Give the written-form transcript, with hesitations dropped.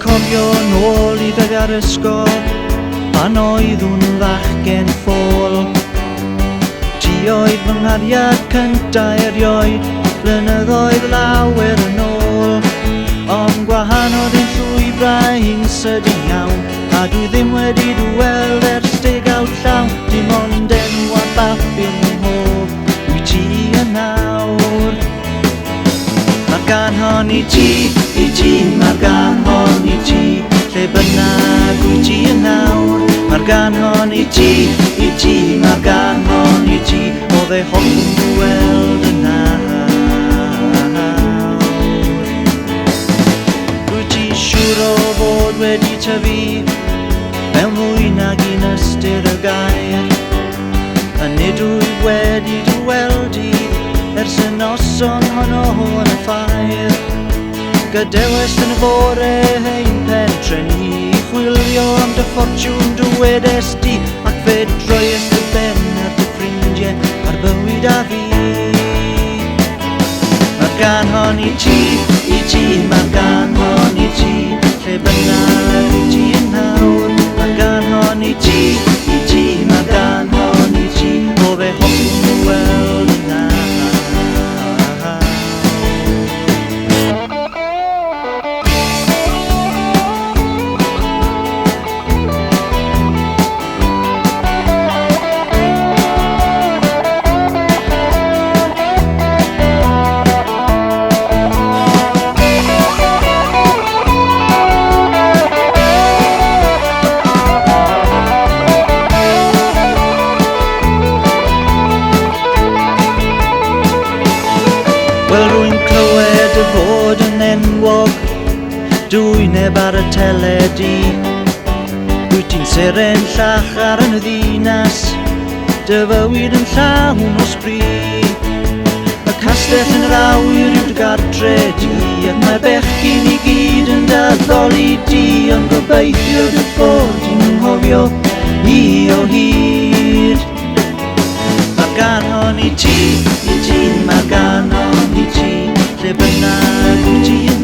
cofio nôl i ddeg ar ysgol pan oeddwn fachgen ffôl. Ti oedd fy nghariad cyntaf erioed blynyddoedd lawer yn ôl. Ond gwahanodd ein llwybrau hi'n sydyn iawn, a dwi ddim wedi dweld ers degawd llawn. Dim ond enw a bapur fy mhob, wyt ti yn nawr. Mae'r gan hon i ti, mae'r gan hon i ti, lle bynnag wyt ti yn nawr. Mae'r gan hon i ti, mae'r gan hon i ti, o fe hoffwn gweld yn nawr. Wyt ti siŵr o fod wedi tyfu mewn mwy nag un ystyr y gair, a nid wyt wedi dyweld i ers y noson honno yn y ffair. Gadewes yn y bore ein pentreni i chwilio am dy ffortiwn dwedes di, ac fe droies dy ben ar dy ffrindiau a'r bywyd a fi. Mae'r gan hon i ti, mae'r gan hon i ti, lle bynnag wyt ti yn nawr. Mae'r gan hon i ti, mae'r gan hon i ti, o fe hoffwn weld yn nawr. Wel, rwy'n clywed y fod yn enwog, dwy neb ar y teledu. Wyt ti'n seren llachar yn y ddinas, dy fywyd yn llawn o sbri. Y castell yn yr awyr yw'r gartre di, ac mae'r bechgyn i gyd yn daddoli di. Ond gobeithio dy fod ti'n nghofio i o hyd. Mae'r gan hon i ti, mae'r gan hon i ti, lle bynnag wyt ti yn